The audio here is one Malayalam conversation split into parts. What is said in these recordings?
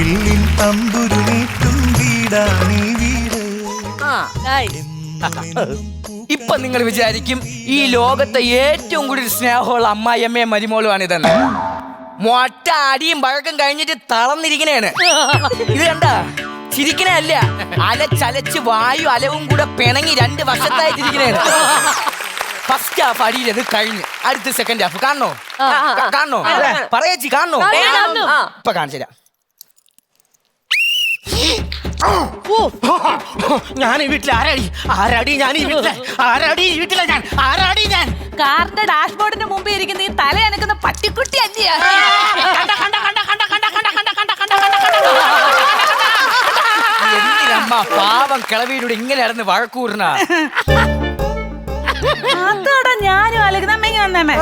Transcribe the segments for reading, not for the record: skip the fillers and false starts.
വില്ലിൻ തമ്പുരു നീട്ടും വീടാണീ വീട്. ഇപ്പൊ നിങ്ങൾ വിചാരിക്കും ഈ ലോകത്തെ ഏറ്റവും കൂടുതൽ സ്നേഹമുള്ള അമ്മായിയമ്മയും മരുമോളുമാണ് ഇതെന്ന്. മൊട്ട അടിയും പഴക്കം കഴിഞ്ഞിട്ട് തളർന്നിരിക്കണേണ്. ഇത് കണ്ട ചിരിക്കണേ അല്ല, അലച്ചലച്ച് വായു അലവും കൂടെ പിണങ്ങി 2 വർഷത്തായിട്ടിരിക്കണേണ്. ഫസ്റ്റ് ഹാഫ് അടിയിലത് കഴിഞ്ഞ് അടുത്ത സെക്കൻഡ് ഹാഫ് കാണണോ? കാണണോ? പറയേച്ചി കാണണോ? ഇപ്പൊ കാണിച്ചുതരാം. ഞാൻ ഈ വീട്ടിൽ ആരാടി ഞാൻ ഈ വീട്ടിലെ ആരാടി ഞാൻ കാറിന്റെ ഡാഷ്ബോർഡിന്റെ മുമ്പിൽ ഇരിക്കുന്ന ഈ തല അനക്കുന്ന പട്ടിക്കുട്ടി അല്ലയാ. എന്തിനമ്മ പാവം കിളവിയിലൂടെ ഇങ്ങനെ നടന്ന് വഴക്കൂറിന? അതോടാ ഞാനും ആലോചിക്കുന്ന അമ്മ ഇങ്ങനെ വന്നേമേ.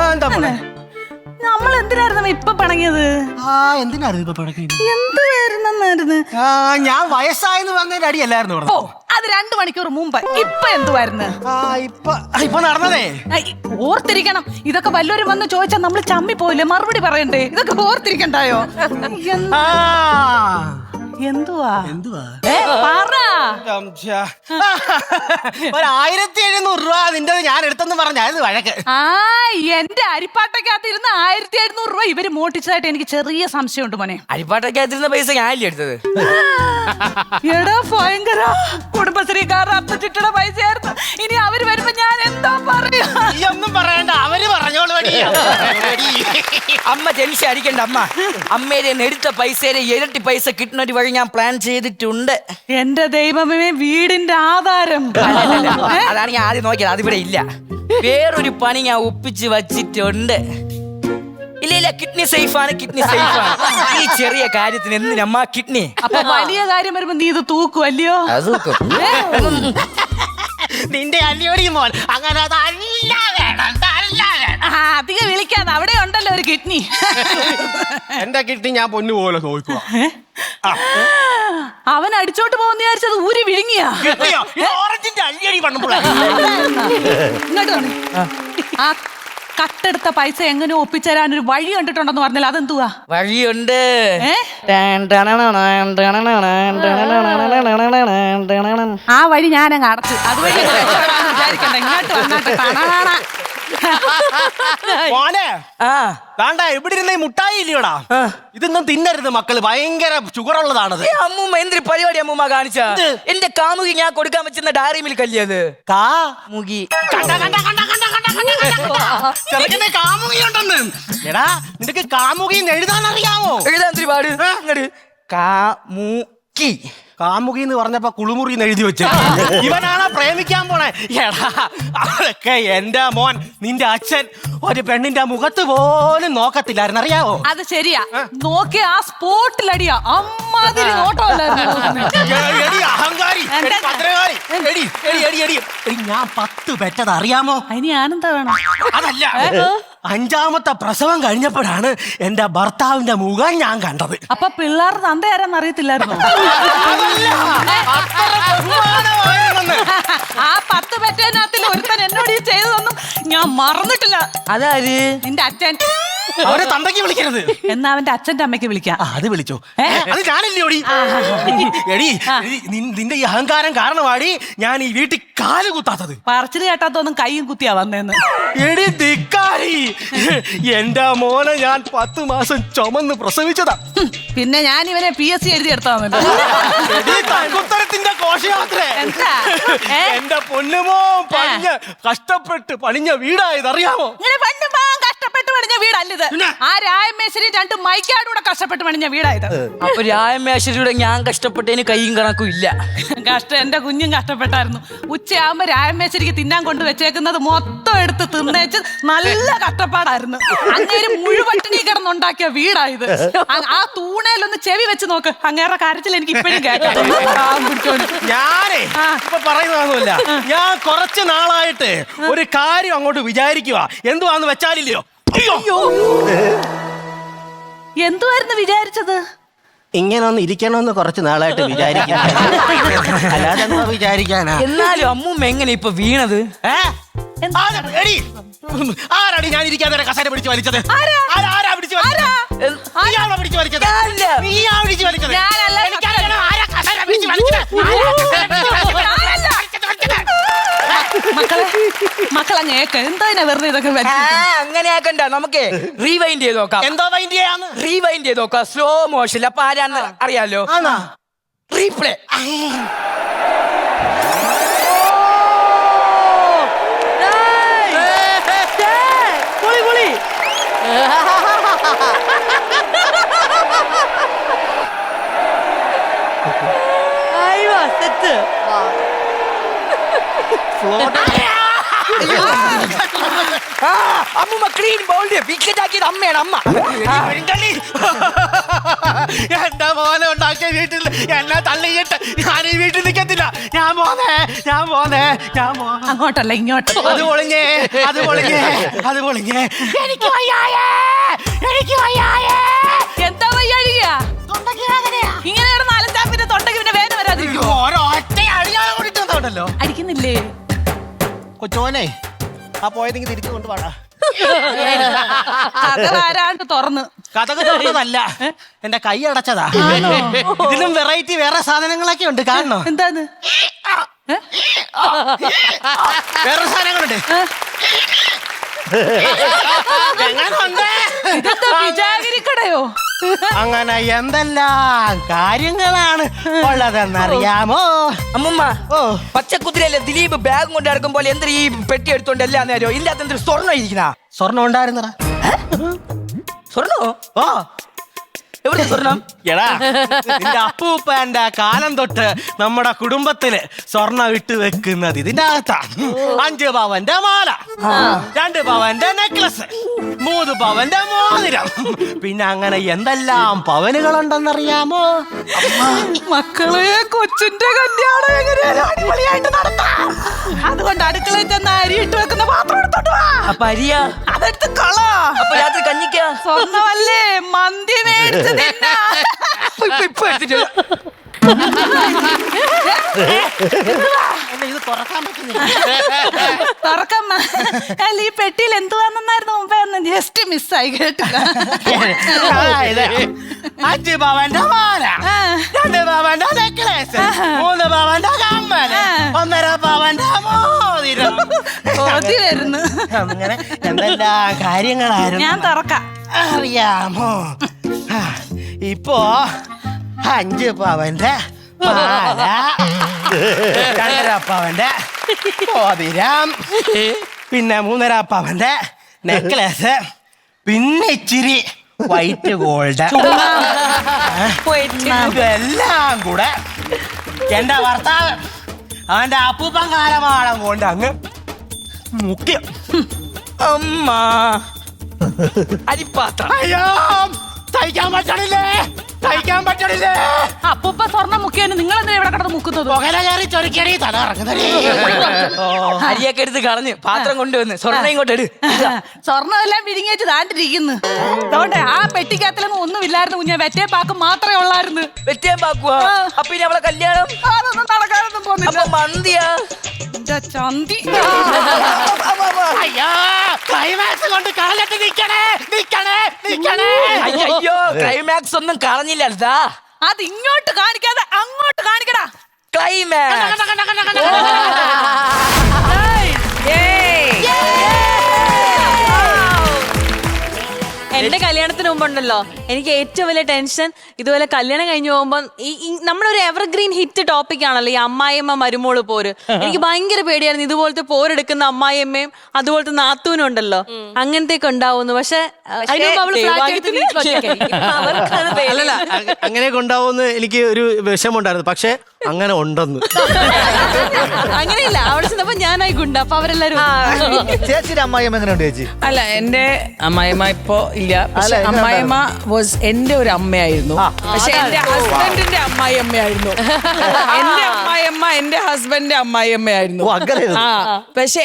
നമ്മൾ എന്തിനായിരുന്നു ഇപ്പൊ പണങ്ങിയത്? എന്തിനായിരുന്നു ഇപ്പൊ പിണക്കിയത്? എന്തുവായിരുന്നു? ഞാൻ വയസ്സായെന്ന് പറഞ്ഞ അടിയല്ലായിരുന്നു ഓ, അത് 2 മണിക്കൂർ മുമ്പ്. ഇപ്പൊ എന്തുവായിരുന്നു? ഇപ്പൊ നടന്നതേ ഓർത്തിരിക്കണം. ഇതൊക്കെ വല്ലവരും വന്ന് ചോദിച്ചാൽ നമ്മൾ ചമ്മി പോയില്ലേ, മറുപടി പറയണ്ടേ? ഇതൊക്കെ ഓർത്തിരിക്കണ്ടായോ? എന്തുവാ പറ. 1700 രൂപ നിന്റെ ഞാൻ എടുത്തെന്ന് പറഞ്ഞായിരുന്നു വഴക്ക്. എന്റെ അരിപ്പാട്ടക്കകത്ത് ഇരുന്ന് 1700 രൂപ ഇവര് മോട്ടിച്ചതായിട്ട് എനിക്ക് ചെറിയ സംശയമുണ്ട് മോനെ. അരിപ്പാട്ടൊക്കെത്തിരുന്ന പൈസ ഞാനല്ലേ എടുത്തത്? എടാ ഭയങ്കര കുടുംബശ്രീക്കാരുടെ അപ്പച്ചിട്ടയുടെ പൈസയായിരുന്നു. ഇനി അവര് വരുമ്പോ ഞാൻ എന്താ പറയാ? ഒന്നും പറയണ്ട, അവര് പറഞ്ഞോളൂ. അമ്മ ടെൻഷൻ അടിക്കണ്ട. അമ്മയുടെ എടുത്ത പൈസയുടെ ഇരട്ടി പൈസ കിട്ടുന്ന ഒരു വഴി ഞാൻ പ്ലാൻ ചെയ്തിട്ടുണ്ട്. എന്റെ ദൈവമേ, വീടിന്റെ ആധാരം അതാണ് ഞാൻ ആദ്യം നോക്കിയത്. അതിവിടെ ഇല്ല. വേറൊരു പണി ഞാൻ ഒപ്പിച്ച് വച്ചിട്ടുണ്ട്. ഇല്ല, കിഡ്നി സേഫാണ്. ഈ ചെറിയ കാര്യത്തിന് എന്തിനമ്മ കിഡ്നി? അപ്പൊ വലിയ കാര്യം വരുമ്പോ നീ ഇത് തൂക്കുവല്ലയോ? നിന്റെ അല്ലയോടി മോൻ അങ്ങനെ അധികം വിളിക്കാതെ, അവിടെ ഉണ്ടല്ലോ ഒരു കിഡ്നി. എന്റെ കിഡ്നി ഞാൻ പൊന്നു പോലെ നോക്കുക. അവൻ അടിച്ചോട്ട് പോകുന്ന വിചാരിച്ചത് ഊരി വിഴുങ്ങിയാ. ഓറഞ്ചിന്റെ അല്ലിയടി പണ്ണപ്പോൾ ഇങ്ങോട്ട് വന്നേ. ആ കട്ടെടുത്ത പൈസ എങ്ങനെ ഒപ്പിച്ചേരാൻ ഒരു വഴി കണ്ടിട്ടുണ്ടെന്ന് പറഞ്ഞാൽ അതെന്തുവാ? വഴിയുണ്ട്. ആ വഴി ഞാനങ്ങ് അടച്ചു. അതുവഴി വിചാരിക്കണ്ട. ഇങ്ങോട്ട് വന്നാട്ടെ. മോനെ വേണ്ട, ഇവിടെ ഇരുന്ന ഈ മുട്ടായി ഇല്ലയോടാ, ഇതൊന്നും തിന്നരുത് മക്കള്, ഭയങ്കര ഷുഗർ ഉള്ളതാണത്. അമ്മൂമ്മ എന്തൊരു പരിപാടി അമ്മൂമ്മ കാണിച്ച? എന്റെ കാമുകി ഞാൻ കൊടുക്കാൻ വെച്ചിരുന്ന ഡയറി മിൽക്ക് അല്ലേ അത്? കാമുകി കാമുകിയുണ്ടെന്ന്. എടാ, നിനക്ക് കാമുകി എഴുതാൻ അറിയാമോ? എഴുതാൻ ഒരുപാട്. കാമുകി കാമുകി എന്ന് പറഞ്ഞപ്പോ കുളിമുറി എഴുതി വെച്ച ഇവനാണോ പ്രേമിക്കാൻ പോണേ? എടാ, അതൊക്കെ എന്റെ മോൻ, നിന്റെ അച്ഛൻ ഒരു പെണ്ണിന്റെ മുഖത്ത് പോലും നോക്കത്തില്ലായിരുന്നു, അറിയാവോ? അത് ശരിയാ. നോക്കി ആ സ്പോട്ടിലടിയാ. അമ്മാതിരി നോട്ടമല്ലായിരുന്നു. അഹങ്കാരി, ഞാൻ 10 പെറ്റത് അറിയാമോ? അതിന് ആനന്ദ വേണം. അതല്ല, 5ാമത്തെ പ്രസവം കഴിഞ്ഞപ്പോഴാണ് എന്റെ ഭർത്താവിന്റെ മുഖം ഞാൻ കണ്ടത്. അപ്പൊ പിള്ളേരുടെ തന്ത ആരാന്ന് അറിയത്തില്ലായിരുന്നു. ആ 10 പെറ്റതിനകത്തിൽ ഒരുത്തൻ എന്നോട് ഈ ചെയ്തതൊന്നും ഞാൻ മറന്നിട്ടില്ല. അതായത് നിന്റെ അച്ഛൻ. അവരെ തന്തയ്ക്ക് വിളിക്കരുത്. എന്നാ അവന്റെ അച്ഛന്റെ അമ്മയ്ക്ക് വിളിക്കാം. അത് വിളിച്ചോ? അത് ഞാനല്ലോടി. എടി, നിന്റെ ഈ അഹങ്കാരം കാരണമാടി ഞാൻ ഈ വീട്ടിൽ കാല് കുത്താത്തത്. പറച്ചില് കേട്ടാത്തൊന്നും കൈയും കുത്തിയാ വന്നേന്ന്. എടി ധിക്കാരി, എന്റെ മോനെ ഞാൻ 10 മാസം ചുമന്ന് പ്രസവിച്ചതാ. പിന്നെ ഞാൻ ഇവനെ PSC എഴുതിയെടുത്താന്നല്ലോ. തങ്കുത്തരത്തിന്റെ ഘോഷയാത്രേ. എന്റെ പൊന്നുമോ കഷ്ടപ്പെട്ട് പണിഞ്ഞ വീടായത് അറിയാമോ? കഷ്ടപ്പെട്ട് പണിഞ്ഞ വീടല്ലിത്. ആ രായമേശ്വരി 2 മൈക്കാടൂടെ കഷ്ടപ്പെട്ട് പണിഞ്ഞ വീടായത്. അപ്പൊ രായമേശ്വരിയുടെ ഞാൻ കഷ്ടപ്പെട്ടതിന് കൈയും കണക്കും ഇല്ല. കഷ്ടം എന്റെ കുഞ്ഞും കഷ്ടപ്പെട്ടായിരുന്നു. ഉച്ചയാകുമ്പോ രായമേശ്വരിക്ക് തിന്നാൻ കൊണ്ട് വെച്ചേക്കുന്നത് മൊത്തം എടുത്ത് തിന്നേച്ച് നല്ല കഷ്ടപ്പാടായിരുന്നു. അങ്ങനെ മുഴുവട്ടിണി കിടന്നുണ്ടാക്കിയ വീടായത്. ആ തൂണയിലൊന്ന് ചെവി വെച്ച് നോക്ക്. അങ്ങേറെ കാര്യത്തിൽ എനിക്ക് ഇപ്പോഴും കേൾക്കാം. ഞാനേ ഇപ്പൊ പറയുന്നതൊന്നുമില്ല. ഞാൻ കുറച്ച് നാളായിട്ട് ഒരു കാര്യം അങ്ങോട്ട് വിചാരിക്കുക. എന്തുവാന്ന് വെച്ചാലില്ലയോ? എന്തുവായിരുന്നു വിചാരിച്ചത്? ഇങ്ങനെ ഒന്ന് ഇരിക്കണമെന്ന് കുറച്ച് നാളായിട്ട് വിചാരിക്കാനാ. അല്ലാതെ വിചാരിക്കാനാ? എന്നാലും അമ്മൂമ്മ എങ്ങനെ ഇപ്പൊ വീണത്? ആരാടി ഞാൻ ഇരിക്കാതെ കസേര പിടിച്ച് വലിച്ചത്? ആരാ പിടിച്ച് വലിച്ചത്? നീയാണോ പിടിച്ച് വലിച്ചത്? നീയാ പിടിച്ച് വലിച്ചത്? ഞാനല്ല. എനിക്കറിയണം ആരാ കസേര പിടിച്ച് വലിച്ചത്? മക്കളങ്ങ് ഏക്ക എന്താ വെറുതെ ഇതൊക്കെ അങ്ങനെ ആക്കണ്ട, നമുക്ക് റീവൈൻഡ് ചെയ്ത് നോക്കാം. എന്തോ മൈൻഡ് ചെയ്യാന്ന്? റീവൈൻഡ് ചെയ്ത് നോക്കാം, സ്ലോ മോഷൻ. അപ്പൊ ആരാന്ന് അറിയാലോ? റീപ്ലേ. അമ്മ ക്ലീൻ ബോൾഡ് വിക്കറ്റ് ആക്കിയത് അമ്മയാണ്. അമ്മ എന്റെ മോനെ ഉണ്ടാക്കിയ വീട്ടിൽ എന്നെ തള്ളിയിട്ട് ഞാൻ ഈ വീട്ടിൽ നിൽക്കത്തില്ല. ഞാൻ പോന്നേ. അങ്ങോട്ടല്ല ഇങ്ങോട്ട്. അത് പൊളിഞ്ഞേ. എനിക്ക് വയ്യായേ. എന്താ വയ്യാഴിക? ഇങ്ങനെ കിടന്ന് അലച്ചാ പിന്നെ തൊണ്ടയ്ക്ക് പിന്നെ വേദന വരാതിരിക്കും. ഓരോ ഒറ്റ അടിയാളം കൂടിട്ടുണ്ടല്ലോ. അടിക്കുന്നില്ലേ കൊച്ചോനെ ആ പോയതെങ്കിൽ തിരിച്ചു കൊണ്ടുപോടാ. ആരാണ്ട് തുറന്ന് കഥക് തുറന്നതല്ല, എന്റെ കൈ അടച്ചതാ. ഇതിലും വെറൈറ്റി വേറെ സാധനങ്ങളൊക്കെ ഉണ്ട്, കാണണോ? എന്താന്ന്? വേറെ സാധനങ്ങളുണ്ട്. ഇതെന്താ വിജാഗിരിക്കടയോ? അങ്ങനെ എന്തെല്ലാം കാര്യങ്ങളാണ് ഉള്ളതെന്നറിയാമോ? അമ്മുമ്മ, പച്ചക്കുതിരല്ലേ ദിലീപ് ബാഗ് കൊണ്ട് നടക്കുമ്പോൾ എന്തൊരു ഈ പെട്ടി എടുത്തോണ്ട് എല്ലാം നേരോ ഇല്ലാത്ത എന്തൊരു സ്വർണ്ണം ഇരിക്കുന്ന? സ്വർണ്ണം ഉണ്ടായിരുന്നടാ. സ്വർണ്ണോ? ഓ എവിടെ സ്വർണം? എടാ, നിന്റെ അപ്പൂപ്പന്റെ കാലം തൊട്ട് നമ്മുടെ കുടുംബത്തില് സ്വർണ്ണം ഇട്ട് വെക്കുന്നത് ഇതിന്റെ അകത്താ. 5 പവന്റെ മാല, 2 പവന്റെ നെക്ലസ്, 3 പവന്റെ മോതിരം, പിന്നെ അങ്ങനെ എന്തെല്ലാം പവനുകളുണ്ടെന്നറിയാമോ? മക്കളെ, കൊച്ചിന്റെ കല്യാണം എങ്ങനെയാലും അടിപൊളിയായിട്ട് നടത്താം. അതുകൊണ്ട് അടുക്കളയിൽ ചെന്ന് അരി ഇട്ട് വെക്കുന്ന പാത്രം എടുത്തോട്ട് വാ. അപ്പൊ അരിയാ? അതെടുത്ത് കള. അപ്പൊ രാത്രി കഞ്ഞിക്കാ? സ്വർണ്ണമല്ലേ, മന്തി മേടിച്ച് തിന്നാ. ഇപ്പൊ എടുത്തിട്ട് ഇത് തുറക്കാൻ പറ്റുന്നില്ല. തുറക്കാം. അല്ല, ഈ പെട്ടിയിൽ എന്തുവാന്നായിരുന്നു മുമ്പേ ഒന്ന് ജസ്റ്റ് മിസ്സായി, കേട്ടില്ല. 5 പവന്റെ മാല, 2 പവന്റെ നെക്ലേസ്, 3 പവന്റെ കമ്മല്, 1.5 പവന്റെ മോതിരം. കൊതി വരുന്നു. അങ്ങനെ എന്തെല്ലാം കാര്യങ്ങളായിരുന്നു. ഞാൻ തുറക്കാം. അറിയാമോ? ഇപ്പോ 5 പവന്റെ മാല, 2.5 പവന്റെ മോതിരം, പിന്നെ 3.5 പവന്റെ നെക്ലസ്, പിന്നെ ഇച്ചിരി വൈറ്റ് ഗോൾഡ്. ഇതെല്ലാം കൂടെ എന്റെ ഭർത്താവ് അവന്റെ അപ്പൂപ്പൻ കാലമാളം കൊണ്ട് അങ്ങ് മുഖ്യ. അമ്മ അരിപ്പാത്രം. അയ്യോ, തയ്ക്കാൻ പറ്റണില്ലേ. അപ്പൂപ്പ സ്വർണ്ണം മുക്കിയാണ് നിങ്ങൾ എന്തിനാ ഇവിടെ കിടന്ന് മുക്കുന്നത്? പുകല കയറി ചൊരുക്കടി തല ഇറങ്ങുന്നേ. അരിയൊക്കെ എടുത്ത് കളഞ്ഞ് പാത്രം കൊണ്ടുവന്ന് സ്വർണ്ണം ഇങ്ങോട്ട് എടു. സ്വർണ്ണം എല്ലാം വിരിങ്ങിച്ച് താണ്ടിരിക്കുന്നു. അതുകൊണ്ട് ആ പെട്ടിക്കകത്തിലൊന്നും ഒന്നുമില്ലായിരുന്നു കുഞ്ഞെ. വെറ്റേ പാക്ക് മാത്രമേ ഉള്ളായിരുന്നു. വെറ്റേ പാക്കുവാ? അപ്പൊ ഇനി അവളെ കല്യാണം? അതൊന്നും നടക്കാനൊന്നും പോകുന്നില്ല. അപ്പൊ മന്തിയാ? ചന്തി. അയ്യോ, ക്ലൈമാക്സ് കൊണ്ട് കളഞ്ഞിട്ട് നിക്കണേ. അയ്യോ, ക്ലൈമാക്സ് ഒന്നും കളഞ്ഞില്ല. അത് ഇങ്ങോട്ട് കാണിക്കാതെ അങ്ങോട്ട് കാണിക്കടാ. ക്ലൈമാക്സ്. എന്റെ കല്യാണത്തിന് മുമ്പുണ്ടല്ലോ എനിക്ക് ഏറ്റവും വലിയ ടെൻഷൻ ഇതുപോലെ കല്യാണം കഴിഞ്ഞു പോകുമ്പോൾ നമ്മളൊരു എവർഗ്രീൻ ഹിറ്റ് ടോപ്പിക് ആണല്ലോ ഈ അമ്മായിയമ്മ മരുമോള് പോര്. എനിക്ക് ഭയങ്കര പേടിയായിരുന്നു ഇതുപോലത്തെ പോരെടുക്കുന്ന അമ്മായിയമ്മയും അതുപോലത്തെ നാത്തൂനും ഉണ്ടല്ലോ അങ്ങനത്തെയൊക്കെ ഉണ്ടാവുന്നു. പക്ഷെ അങ്ങനെയൊക്കെ ഉണ്ടാവുമെന്ന് എനിക്ക് ഒരു വിഷമമുണ്ടായിരുന്നു. പക്ഷെ അങ്ങനെ ഉണ്ടെന്ന്. അങ്ങനെയില്ല, അവിടെ ചെന്നപ്പോ ഞാനായി ഗുണ്ട. അപ്പൊ അവരെല്ലാരും ചേച്ചിയുടെ അമ്മായിയമ്മ എങ്ങനെയുണ്ട് ചേച്ചി? അല്ല, എന്റെ അമ്മായിമ്മ ഇപ്പൊ ഇല്ല. പക്ഷെ അമ്മായിമ്മ വാസ് എന്റെ ഒരു അമ്മയായിരുന്നു. പക്ഷെ എന്റെ ഹസ്ബൻഡിന്റെ അമ്മായിയമ്മയായിരുന്നു. എന്റെ അമ്മായിയമ്മ എന്റെ ഹസ്ബൻഡിന്റെ അമ്മായിയമ്മയായിരുന്നു. പക്ഷെ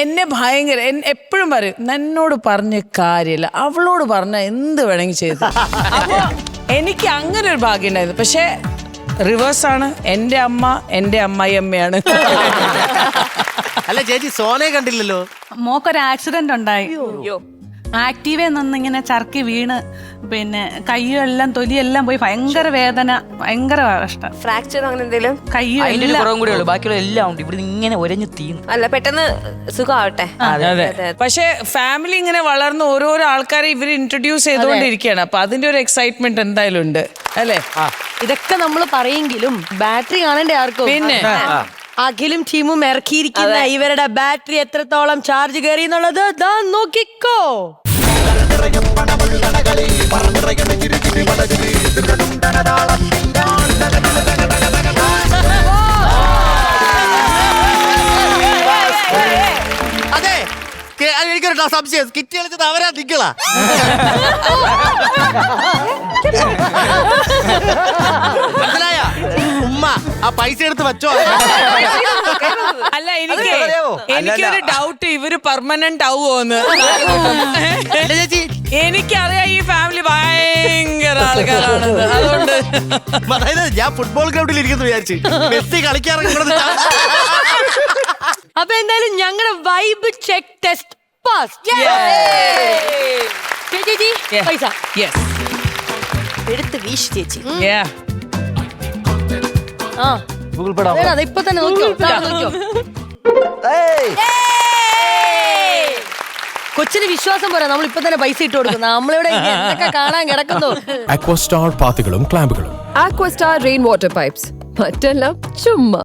എന്നെ ഭയങ്കര എപ്പോഴും പറയും എന്നോട് പറഞ്ഞ കാര്യമില്ല, അവളോട് പറഞ്ഞ എന്ത് വേണമെങ്കിൽ ചെയ്തു. അപ്പൊ എനിക്ക് അങ്ങനെ ഒരു ഭാഗ്യം ഉണ്ടായിരുന്നു. പക്ഷെ റിവേഴ്സാണ്, എന്റെ അമ്മ എന്റെ അമ്മായിയമ്മയാണ്. അല്ല ചേച്ചി സോനയെ കണ്ടില്ലല്ലോ. മോക്കൊരു ആക്സിഡന്റ് ഉണ്ടായി. ആക്റ്റീവേ നിന്നിങ്ങനെ ചർക്കി വീണ് പിന്നെ കയ്യെല്ലാം തൊലിയെല്ലാം പോയി ഭയങ്കര വേദന, ഭയങ്കര കഷ്ടം. ഫ്രാക്ചർ അങ്ങനെ എന്തെങ്കിലും? കയ്യും അതിന്റെ ഒരു കുറവും കൂടെ ഉള്ളു, ബാക്കിയുള്ള എല്ലാം ഉണ്ട്. ഇവിടെ ഇങ്ങനെ ഒരഞ്ഞു തീർന്നു. അല്ല, പെട്ടെന്ന് സുഖമാവട്ടെ. അതെ. പക്ഷെ ഫാമിലി ഇങ്ങനെ വളർന്ന് ഓരോരോ ആൾക്കാരെ ഇവർ ഇൻട്രൊഡ്യൂസ് ചെയ്തുകൊണ്ടിരിക്കുകയാണ്. അപ്പൊ അതിന്റെ ഒരു എക്സൈറ്റ്മെന്റ് എന്തായാലും ഉണ്ട് അല്ലേ? ഇതൊക്കെ നമ്മൾ പറയെങ്കിലും ബാറ്ററി കാണണ്ടേ ആർക്കും? പിന്നെ അഖിലും ടീമും ഇറക്കിയിരിക്കുന്ന ഇവരുടെ ബാറ്ററി എത്രത്തോളം ചാർജ് കയറി എന്നുള്ളത് ദാ നോക്കിക്കോ. അതെ, എനിക്കൊരു സംശയം, കിറ്റ് കളിച്ചത് അവരാ നിങ്ങളാ? മനസ്സിലായ ഉമ്മ ആ പൈസ എടുത്ത് വെച്ചോ. അല്ല, എനിക്കൊരു ഡൗട്ട്, ഇവര് പെർമനന്റ് ആവുമോന്ന്. ചേച്ചി എനിക്കറിയാം ഈ ഫാമിലി ഭയങ്കര ആൾക്കാരാണ്, അതുകൊണ്ട് അതായത് ഞാൻ ഫുട്ബോൾ ഗ്രൗണ്ടിൽ ഇരിക്കുന്നു വിചാരിച്ചു മെസ്സി കളിക്കാറങ്ങി. അപ്പൊ എന്തായാലും ഞങ്ങളുടെ വൈബ് ചെക്ക് ടെസ്റ്റ് പാസ്. ചേച്ചി പൈസ യെസ് എടുത്ത് വീശ് ചേച്ചി. ആ ഗൂഗിൾ പേ അതെ, ഇപ്പൊ തന്നെ നോക്കിയോ. കൊച്ചിന് വിശ്വാസം പോരാ, നമ്മൾ ഇപ്പൊ തന്നെ പൈസ ഇട്ട് കൊടുക്കുന്നു. നമ്മളിവിടെ എന്തൊക്കെ കാണാൻ കിടക്കുന്നു. അക്വസ്റ്റാർ പാത്തുകളും ക്ലാമ്പുകളും. Aquastar rainwater pipes. മറ്റെല്ലാം ചുമ്മാ.